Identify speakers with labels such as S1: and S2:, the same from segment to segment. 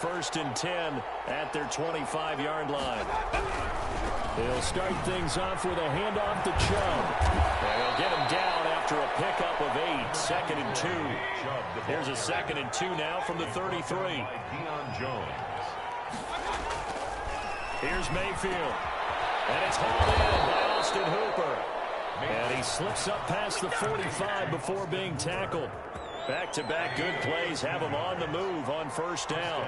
S1: First and 10 at their 25-yard line. They'll start things off with a handoff to Chubb. And they'll get him down after a pickup of 8. Second and 2. Here's a second and 2 now from the 33. Here's Mayfield. And it's hauled in by Austin Hooper. And he slips up past the 45 before being tackled. Back-to-back good plays have him on the move on first down.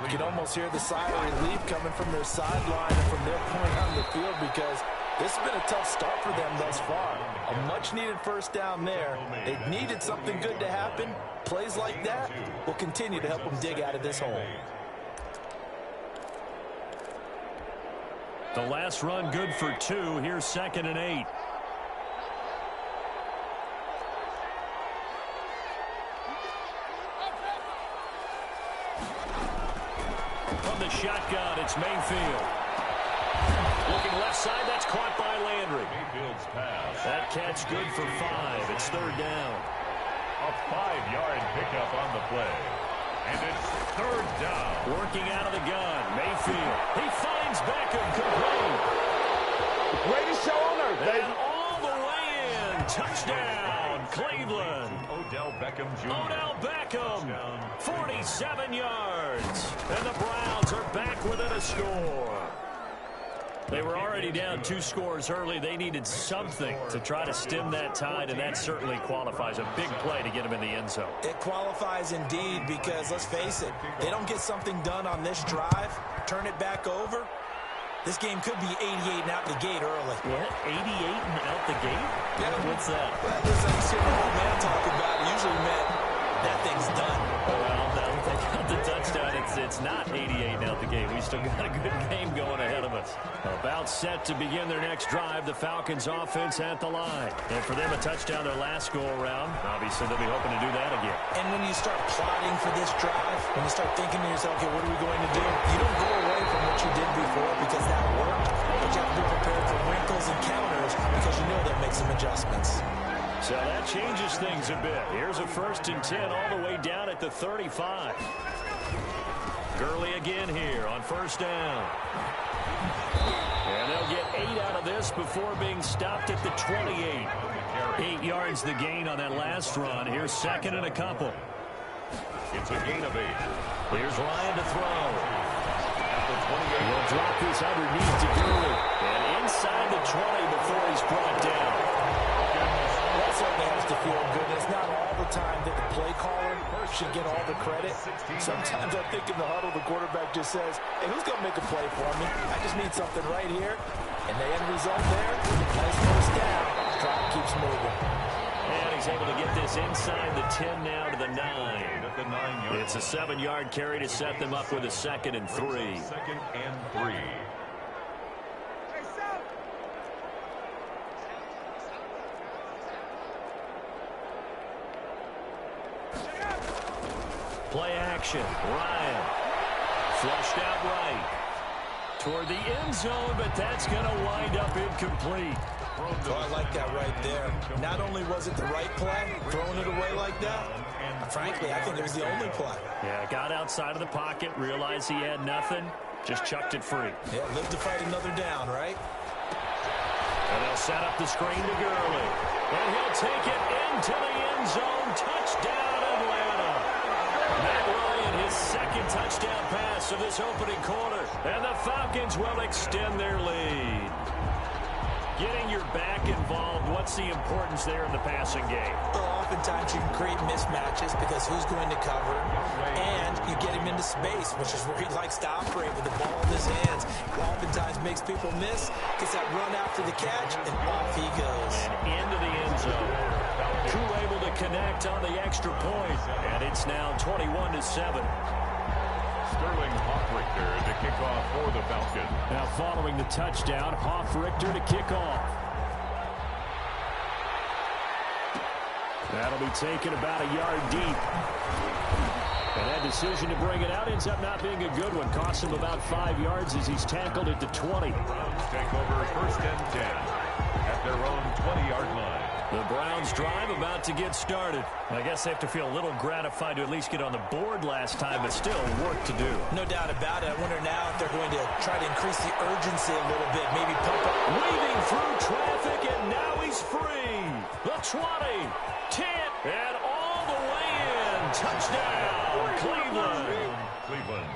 S2: You can almost hear the sigh of relief coming from their sideline and from their point on the field because this has been a tough start for them thus far. A much-needed first down there. They needed something good to happen. Plays like that will continue to help them dig out of this hole.
S1: The last run good for 2. Here's second and 8. From the shotgun, it's Mayfield. Looking left side, that's caught by Landry. Mayfield's pass. That catch good for 5. It's third down.
S3: A 5-yard pickup on the play. And it's third down.
S1: Working out of the gun, Mayfield. He finds Beckham complete.
S4: Greatest show on earth, baby.
S1: And all the way in. Touchdown, Cleveland.
S3: Odell Beckham Jr.
S1: Odell Beckham, 47 yards. And the Browns are back within a score. They were already down 2 scores early. They needed something to try to stem that tide, and that certainly qualifies. A big play to get them in the end zone.
S2: It qualifies indeed because, let's face it, they don't get something done on this drive, turn it back over, this game could be 88 and out the gate early.
S1: What? 88 and out the gate?
S2: Yeah.
S1: What's that?
S2: Well, listen, you see the old man talk about it. Usually meant that thing's done.
S1: Well, no, they got the touchdown. It's not 88 and out the gate. We still got a good game going ahead of us. About set to begin their next drive. The Falcons offense at the line. And for them, a touchdown their last go-around. Obviously, they'll be hoping to do that again.
S2: And when you start plotting for this drive, when you start thinking to yourself, okay, what are we going to do? You don't go away from what you did before because that worked. But you have to be prepared for wrinkles and counters because you know they'll make some adjustments.
S1: So that changes things a bit. Here's a first and 10 all the way down at the 35. Gurley again here on first down. And they'll get 8 out of this before being stopped at the 28. 8 yards the gain on that last run. Here's second and a couple.
S3: It's a gain of 8.
S1: Here's Ryan to throw. At the 28. He'll drop this underneath to Gurley. And inside the 20 before he's brought down.
S2: That certainly has to feel good. It's not all the time that the play caller should get all the credit. Sometimes I think in the huddle, the quarterback just says, hey, who's going to make a play for me? I just need something right here. And the end result there, nice first down. Clock keeps moving.
S1: And he's able to get this inside the 10 now to the 9. It's a 7-yard carry to set them up with a second and 3.
S3: Second and 3.
S1: Play action. Ryan. Flushed out right. Toward the end zone, but that's going to wind up incomplete.
S2: Oh, I like that right there. Not only was it the right play, throwing it away like that, frankly, I think it was the only play.
S1: Yeah, got outside of the pocket, realized he had nothing, just chucked it free.
S2: Yeah, live to fight another down, right?
S1: And they'll set up the screen to Gurley. And he'll take it into the end zone. Touchdown, Atlanta. Matt Ryan, his second touchdown pass of this opening quarter. And the Falcons will extend their lead. Getting your back involved, what's the importance there in the passing game?
S2: Well, oftentimes you can create mismatches because who's going to cover him, and you get him into space, which is where he likes to operate with the ball in his hands. Oftentimes makes people miss, gets that run after the catch, and off he goes.
S1: And into the end zone. Koo able to connect on the extra point, and it's now 21-7.
S3: Sterling Hoffrichter to kick off for the Falcons.
S1: Now following the touchdown, Hoffrichter to kick off. That'll be taken about a yard deep. And that decision to bring it out ends up not being a good one. Costs him about 5 yards as he's tackled at the 20.
S3: Browns take over first and 10 at their own 20-yard line.
S1: The Browns drive about to get started. I guess they have to feel a little gratified to at least get on the board last time, but still work to do.
S2: No doubt about it. I wonder now if they're going to try to increase the urgency a little bit, maybe pump up.
S1: Weaving through traffic, and now he's free. The 20, 10, and all the way in. Touchdown, Cleveland.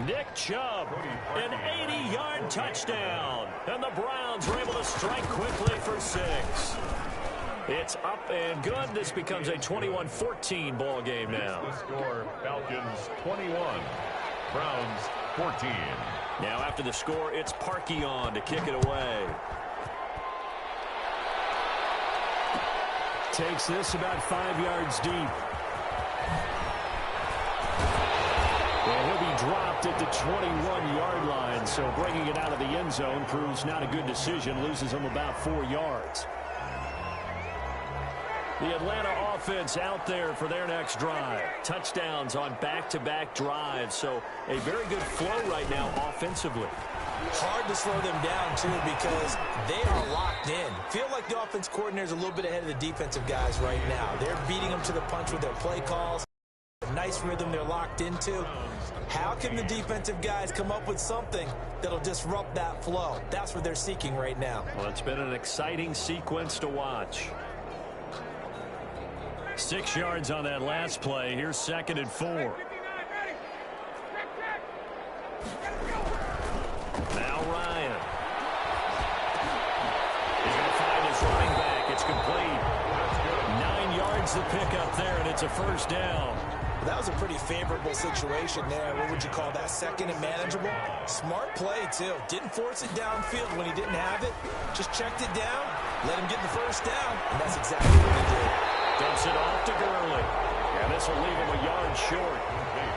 S1: Nick Chubb, an 80-yard touchdown. And the Browns were able to strike quickly for 6. It's up and good. This becomes a 21-14 ball game now.
S3: The score, Falcons 21, Browns 14.
S1: Now after the score, it's Parkey on to kick it away. Takes this about 5 yards deep. And he'll be dropped at the 21-yard line, so bringing it out of the end zone proves not a good decision. Loses him about 4 yards. The Atlanta offense out there for their next drive. Touchdowns on back-to-back drives, so a very good flow right now offensively.
S2: Hard to slow them down, too, because they are locked in. Feel like the offense coordinator is a little bit ahead of the defensive guys right now. They're beating them to the punch with their play calls. Nice rhythm they're locked into. How can the defensive guys come up with something that'll disrupt that flow? That's what they're seeking right now.
S1: Well, it's been an exciting sequence to watch. 6 yards on that last play. Here's 2nd and 4. Now Ryan. He's going to find his running back. It's complete. 9 yards to pick up there, and it's a first down.
S2: That was a pretty favorable situation there. What would you call that? 2nd and manageable? Smart play, too. Didn't force it downfield when he didn't have it. Just checked it down, let him get the first down, and that's exactly what he did.
S1: Dumps it off to Gurley. And this will leave him a yard short.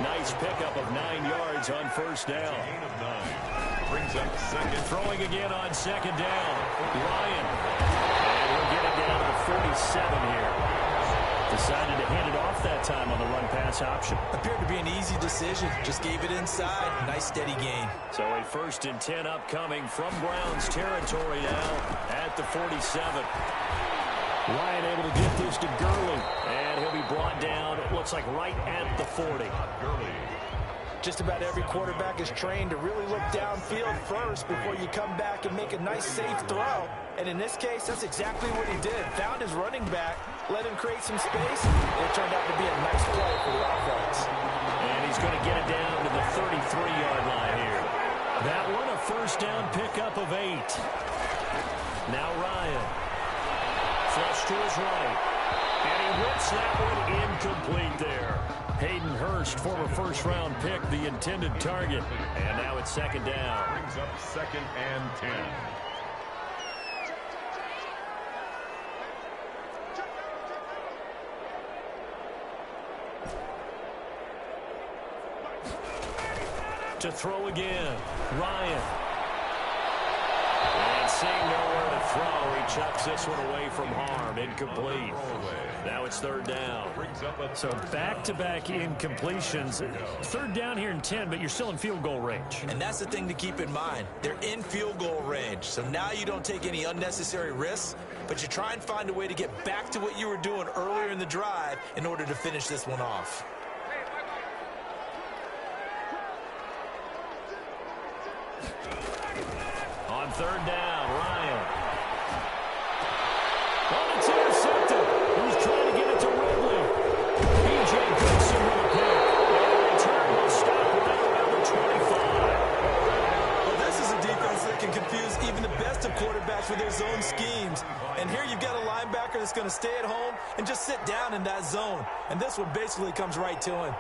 S1: Nice pickup of 9 yards on first down.
S3: Gain of 9. Brings up 2nd.
S1: Throwing again on 2nd down. Ryan. And we'll get it down to the 47 here. Decided to hand it off that time on the run-pass option.
S2: Appeared to be an easy decision. Just gave it inside. Nice steady gain.
S1: So a 1st and 10 upcoming from Browns territory now at the 47. Ryan able to get this to Gurley. And he'll be brought down, it looks like, right at the 40.
S3: Gurley.
S2: Just about every quarterback is trained to really look downfield first before you come back and make a nice, safe throw. And in this case, that's exactly what he did. Found his running back, let him create some space, and it turned out to be a nice play for the offense.
S1: And he's going to get it down to the 33-yard line here. That one, a first down pickup of 8. Now Ryan. Flush to his right. And he whips that one incomplete there. Hayden Hurst, former first-round pick, the intended target. And now it's 2nd down.
S3: Brings up 2nd and 10.
S1: To throw again. Ryan. And seeing nowhere to throw, he chucks this one away from harm. Incomplete. Now it's 3rd down. So back-to-back incompletions. 3rd down here in 10, but you're still in field goal range.
S2: And that's the thing to keep in mind. They're in field goal range. So now you don't take any unnecessary risks, but you try and find a way to get back to what you were doing earlier in the drive in order to finish this one off.
S1: On 3rd down, Ryan. Oh, it's intercepted. He's trying to get it to Ridley. B.J. Goodson with a pick. And the return will stop right around the 25.
S2: Well, this is a defense that can confuse even the best of quarterbacks with their zone schemes. And here you've got a linebacker that's going to stay at home and just sit down in that zone. And this one basically comes right to him.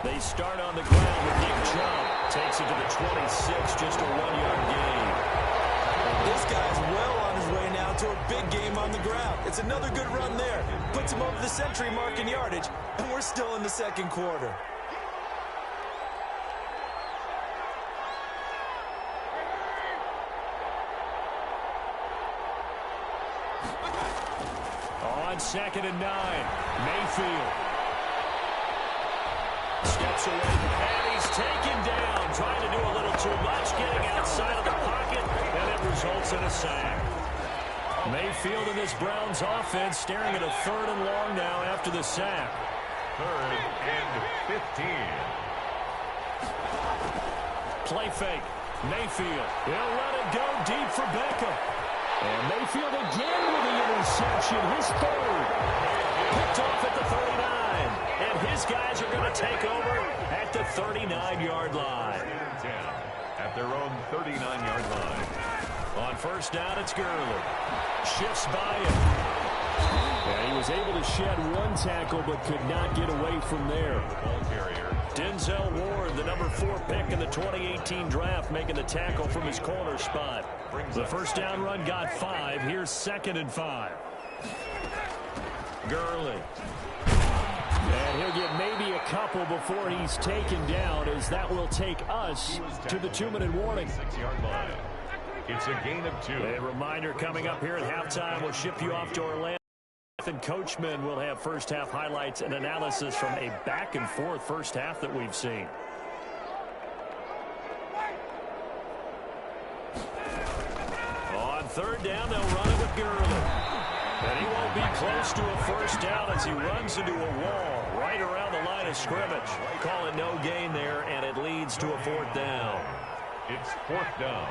S1: They start on the ground with Nick Chubb. Takes it to the 26, just a 1-yard gain.
S2: This guy's well on his way now to a big game on the ground. It's another good run there. Puts him over the century mark in yardage, and we're still in the 2nd quarter.
S1: On 2nd and 9, Mayfield. Steps away, and he's taken down, trying to do a little too much, getting outside of the pocket, and it results in a sack. Mayfield and this Browns offense staring at a 3rd and long now after the sack.
S3: 3rd and 15.
S1: Play fake. Mayfield. He'll let it go deep for Beckham. And Mayfield again with the interception. His 3rd. Picked off at the 39. And his guys are going to take over at the 39-yard line.
S3: At their own 39-yard line.
S1: On 1st down, it's Gurley. Shifts by him. And he was able to shed 1 tackle but could not get away from there.
S3: Ball carrier.
S1: Denzel Ward, the number 4 pick in the 2018 draft, making the tackle from his corner spot. The 1st down run got 5. Here's 2nd and 5. Gurley. And he'll get maybe a couple before he's taken down, as that will take us to the 2-minute warning.
S3: 6-yard line. It's a gain of 2.
S1: A reminder coming up here at halftime. We'll ship you off to Orlando. And Coachman will have first-half highlights and analysis from a back-and-forth first half that we've seen. On 3rd down, they'll run it with Gurley. And he won't be close to a 1st down as he runs into a wall right around the line of scrimmage. Call it no gain there, and it leads to a 4th down.
S3: It's 4th down.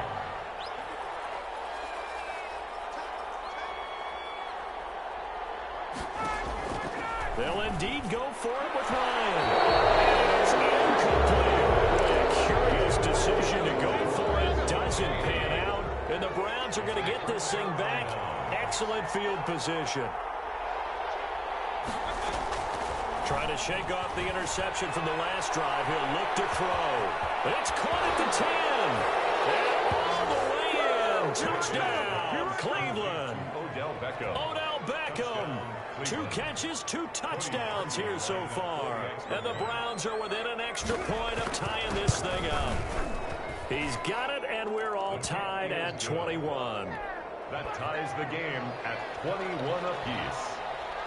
S1: They'll indeed go for it with Ryan. It's incomplete. A curious decision to go for it. Doesn't pan out. And the Browns are going to get this thing back. Excellent field position. Trying to shake off the interception from the last drive. He'll look to throw. It's caught at the 10. And all the way in. Touchdown, Cleveland.
S3: Odell Beckham.
S1: Odell Beckham. 2 catches, 2 touchdowns here so far. And the Browns are within an extra point of tying this thing up. He's got it, and we're all tied at 21.
S3: That ties the game at 21 apiece.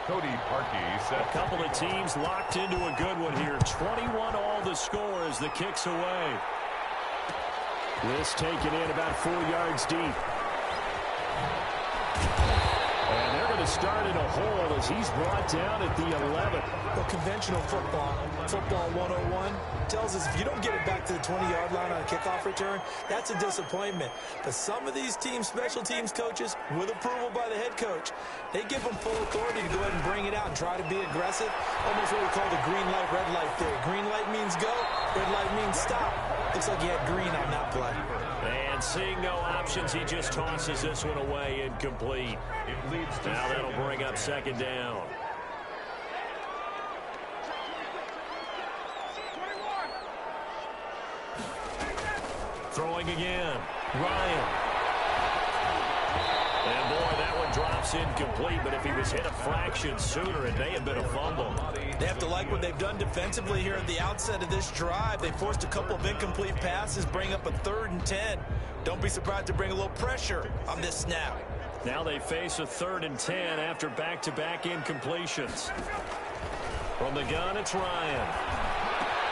S3: Cody Parkey set.
S1: A couple of teams locked into a good one here. 21 all the score as the kick's away. This taken in about 4 yards deep. And they're going to start in a hole as he's brought down at the 11.
S2: Well, conventional football 101, tells us if you don't get it back to the 20-yard line on a kickoff return, that's a disappointment. But some of these teams, special teams coaches, with approval by the head coach, they give them full authority to go ahead and bring it out and try to be aggressive. Almost what we call the green light, red light theory. Green light means go, red light means stop. Looks like he had green on that play.
S1: And seeing no options, he just tosses this one away, incomplete.
S3: It leads to
S1: now that'll bring up 2nd down. Throwing again. Ryan. And boy, that one drops incomplete, but if he was hit a fraction sooner, it may have been a fumble.
S2: They have to like what they've done defensively here at the outset of this drive. They forced a couple of incomplete passes, bring up a 3rd and 10. Don't be surprised to bring a little pressure on this snap.
S1: Now they face a 3rd and 10 after back-to-back incompletions. From the gun, it's Ryan.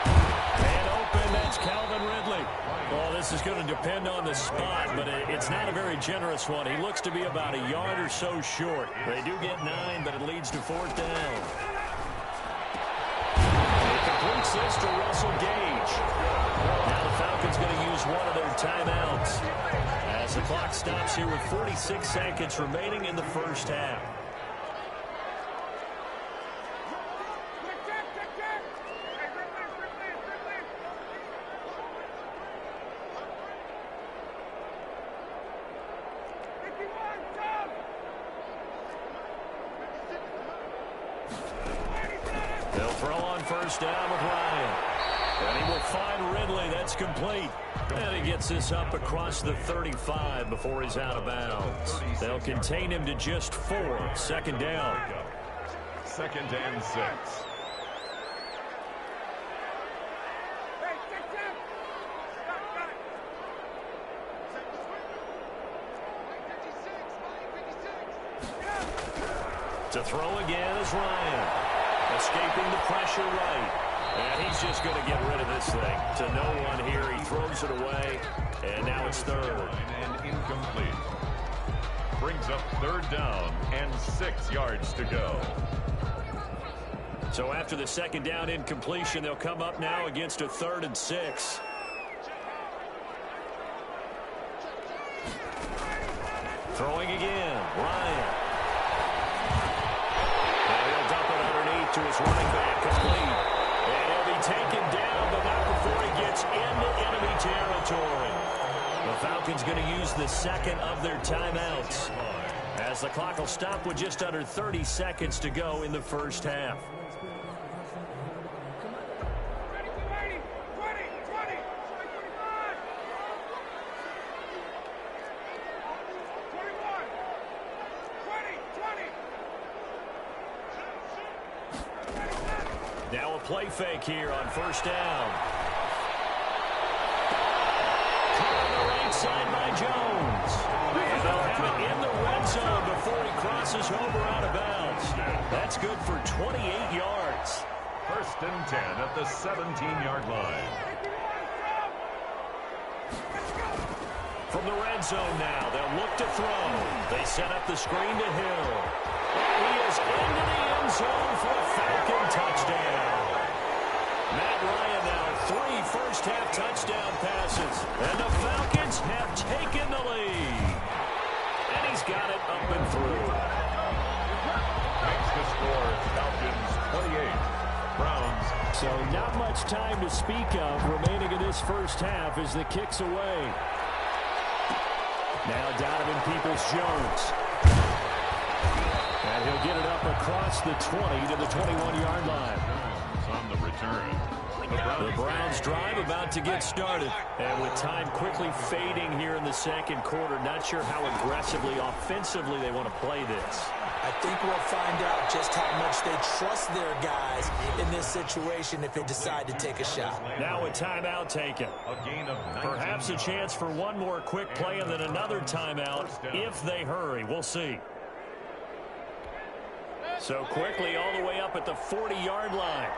S1: And open, that's Calvin Ridley. Well, this is going to depend on the spot, but it's not a very generous one. He looks to be about a yard or so short. They do get 9, but it leads to 4th down. It completes this to Russell Gage. Now the Falcons going to use one of their timeouts as the clock stops here with 46 seconds remaining in the first half. They'll throw on 1st down with Ryan. And he will find Ridley. That's complete. And he gets this up across the 35 before he's out of bounds. They'll contain him to just 4. 2nd down.
S3: 2nd and 6.
S1: To throw again is Ryan. Escaping the pressure right. And he's just going to get rid of this thing. To no one here. He throws it away. And now it's third.
S3: And incomplete. Brings up third down and 6 yards to go.
S1: So after the second down incompletion, they'll come up now against a 3rd and 6. Throwing again. Ryan. And he'll dump it underneath to his running back. Complete. And he'll be taken down, but not before he gets into enemy territory. The Falcons going to use the second of their timeouts, as the clock will stop with just under 30 seconds to go in the first half. Now a play fake here on first down. Caught on the right side by Jones. And they'll have it in the red zone before he crosses over out of bounds. That's good for 28 yards.
S3: First and 10 at the 17-yard line.
S1: From the red zone now, they'll look to throw. They set up the screen to Hill. And he is into the end zone for a Falcon touchdown. Matt Ryan now 3 first-half touchdown passes. And the Falcons have taken the lead. And he's got it up and through.
S3: Makes the score Falcons 28. Browns.
S1: So not much time to speak of remaining in this first half as the kick's away. Now Donovan Peoples-Jones. And he'll get it up across the 20 to the 21-yard line.
S3: On the return.
S1: The Browns drive about to get started. And with time quickly fading here in the second quarter, not sure how aggressively, offensively they want to play this.
S2: I think we'll find out just how much they trust their guys in this situation if they decide to take a shot.
S1: Now a timeout taken.
S3: A gain of 19
S1: Perhaps a chance for one more quick play and then another timeout if they hurry. We'll see. So quickly all the way up at the 40-yard line.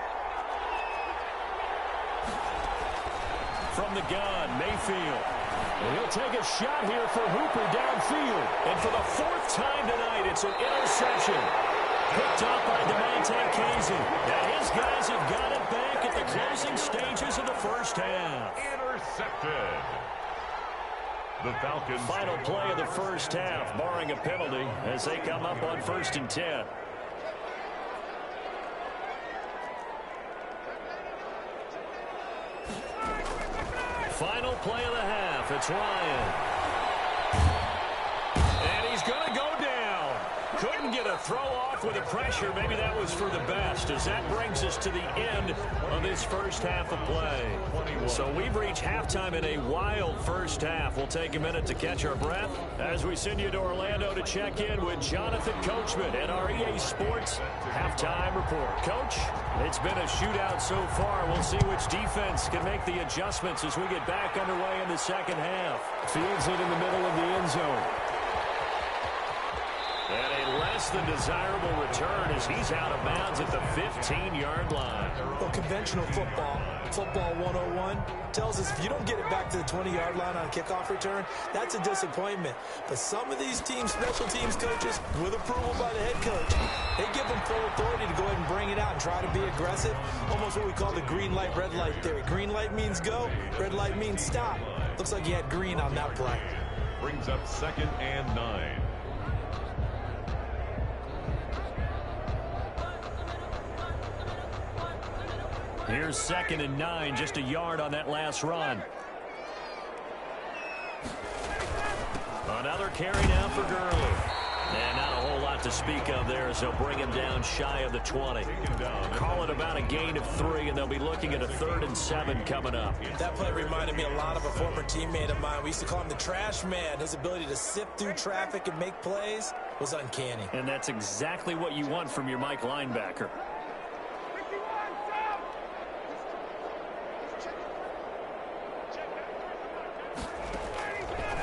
S1: From the gun, Mayfield. And he'll take a shot here for Hooper downfield. And for the 4th time tonight, it's an interception. Picked up by Damontae Kazee. Now his guys have got it back at the closing stages of the first half.
S3: intercepted. The Falcons.
S1: Final play of the first half, barring a penalty, as they come up on 1st and 10. Final play of the half. It's Ryan. And he's going to go down. Couldn't get a throw off with the pressure. Maybe that was for the best, as that brings us to the end of this first half of play. So we've reached halftime in a wild first half. We'll take a minute to catch our breath as we send you to Orlando to check in with Jonathan Coachman at our EA Sports Halftime Report. Coach, it's been a shootout so far. We'll see which defense can make the adjustments as we get back underway in the second half. Fields it in the middle of the end zone. And a less than desirable return as he's out of bounds at the 15-yard line.
S2: Well, conventional football 101, tells us if you don't get it back to the 20-yard line on kickoff return, that's a disappointment. But some of these teams, special teams coaches, with approval by the head coach, they give them full authority to go ahead and bring it out and try to be aggressive. Almost what we call the green light, red light theory. Green light means go, red light means stop. Looks like he had green on that play.
S3: Brings up 2nd and 9.
S1: Here's 2nd and 9, just a yard on that last run. Another carry down for Gurley. And not a whole lot to speak of there as they'll bring him down shy of the 20. Call it about a gain of 3, and they'll be looking at a 3rd and 7 coming up.
S2: That play reminded me a lot of a former teammate of mine. We used to call him the trash man. His ability to sift through traffic and make plays was uncanny.
S1: And that's exactly what you want from your Mike linebacker.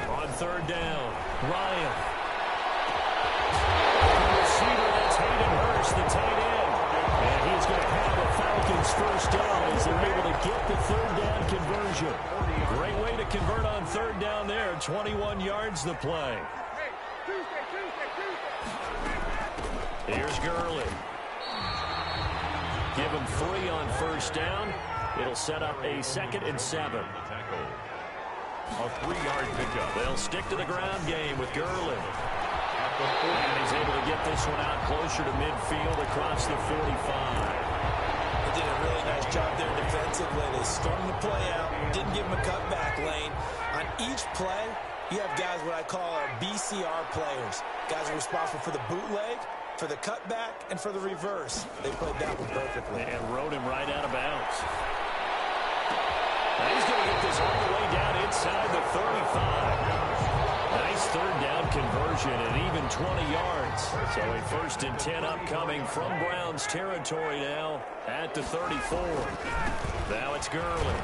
S1: On 3rd down, Ryan. The receiver, that's Hayden Hurst, the tight end. And he's going to have a Falcons Falcons first down as they're able to get the third down conversion. Great way to convert on third down there. 21 yards the play. Here's Gurley. Give him 3 on first down. It'll set up a 2nd and 7.
S3: A 3-yard pickup.
S1: They'll stick to the ground game with Gurley. And he's able to get this one out closer to midfield across the 45.
S2: They did a really nice job there defensively. They strung the play out, didn't give him a cutback lane. On each play, you have guys what I call our BCR players. Guys are responsible for the bootleg, for the cutback, and for the reverse. They played that one perfectly.
S1: And rode him right out of bounds. Now he's going to get this all the way down inside the 35. Nice third down conversion and even 20 yards. So a 1st and 10 upcoming from Browns territory now at the 34. Now it's Gurley.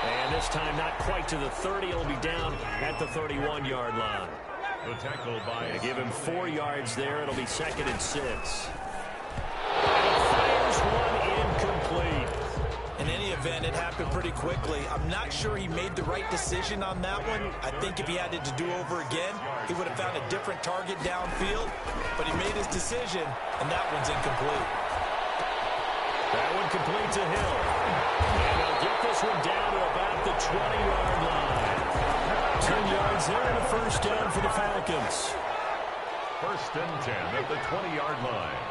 S1: And this time not quite to the 30. It'll be down at the 31-yard line.
S3: The tackle by...
S1: They give him 4 yards there. It'll be 2nd and 6. And he fires one incomplete.
S2: In any event, it happened pretty quickly. I'm not sure he made the right decision on that one. I think if he had it to do over again, he would have found a different target downfield. But he made his decision, and that one's incomplete.
S1: That one complete to Hill. And he'll get this one down to about the 20-yard line. 10 yards there and a 1st down for the Falcons.
S3: 1st and 10 at the 20-yard line.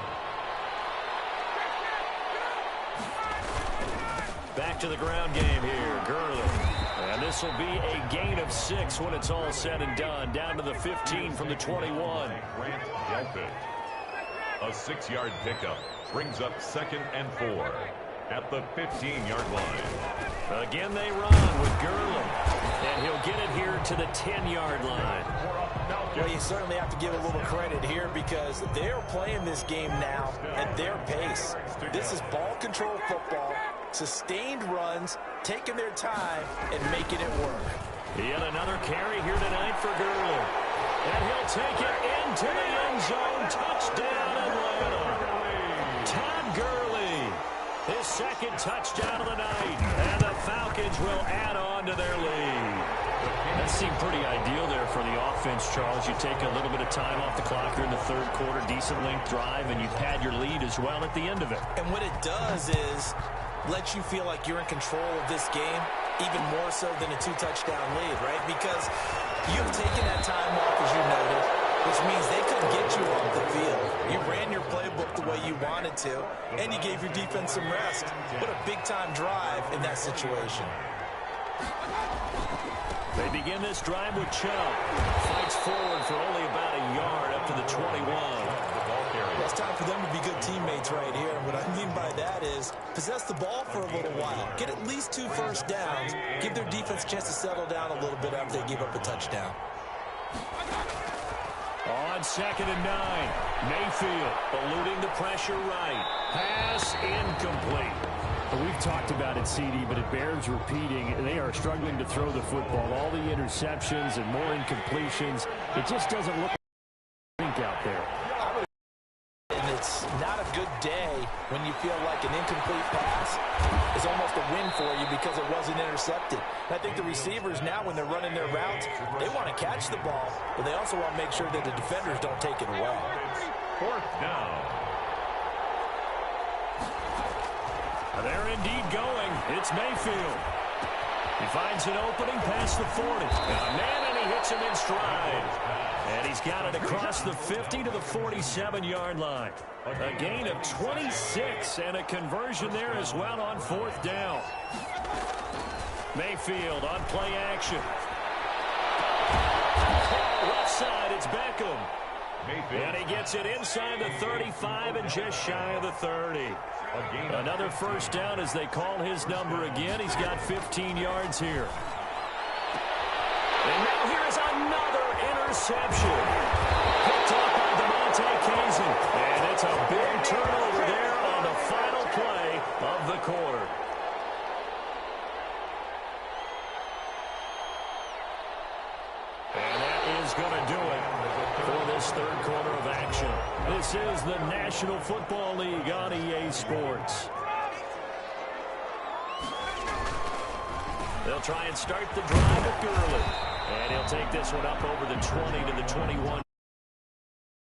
S1: Back to the ground game here. Gurley. And this will be a gain of 6 when it's all said and done. Down to the 15 from the 21.
S3: Grant Delpit. A 6-yard pickup brings up 2nd and 4 at the 15-yard line.
S1: Again they run with Gurley. And he'll get it here to the 10-yard line.
S2: Well, you certainly have to give a little credit here because they're playing this game now at their pace. This is ball control football, sustained runs, taking their time, and making it work.
S1: Yet another carry here tonight for Gurley. And he'll take it into the end zone. Touchdown, Atlanta. Todd Gurley, his 2nd touchdown of the night. And the Falcons will add on to their lead. That seemed pretty ideal there for the offense, Charles. You take a little bit of time off the clock here in the 3rd quarter, decent length drive, and you pad your lead as well at the end of it.
S2: And what it does is let you feel like you're in control of this game, even more so than a 2-touchdown lead, right? Because you've taken that time off, as you noted, which means they couldn't get you off the field. You ran your playbook the way you wanted to, and you gave your defense some rest. What a big-time drive in that situation.
S1: They begin this drive with Chubb. Fights forward for only about a yard up to the 21.
S2: Well, it's time for them to be good teammates right here. What I mean by that is possess the ball for a little while. Get at least 2 first downs. Give their defense a chance to settle down a little bit after they give up a touchdown.
S1: On 2nd and 9. Mayfield eluding the pressure right. Pass incomplete.
S5: We've talked about it, CD, but it bears repeating. They are struggling to throw the football. All the interceptions and more incompletions. It just doesn't look like out there.
S2: And it's not a good day when you feel like an incomplete pass is almost a win for you because it wasn't intercepted. And I think the receivers now, when they're running their routes, they want to catch the ball, but they also want to make sure that the defenders don't take it away.
S3: 4th down.
S1: They're indeed going. It's Mayfield. He finds an opening past the 40. And he hits him in stride. And he's got it across the 50 to the 47-yard line. A gain of 26 and a conversion there as well on 4th down. Mayfield on play action. Left side, it's Beckham. And he gets it inside the 35 and just shy of the 30. Another first down as they call his number again. He's got 15 yards here. And now here's another interception. Picked up by DeMonte Kazin. And it's a big turnover there on the final play of the quarter. And that is going to do it for this 3rd quarter of action. This is the National Football League on EA Sports. They'll try and start the drive with Gurley. And he'll take this one up over the 20 to the 21.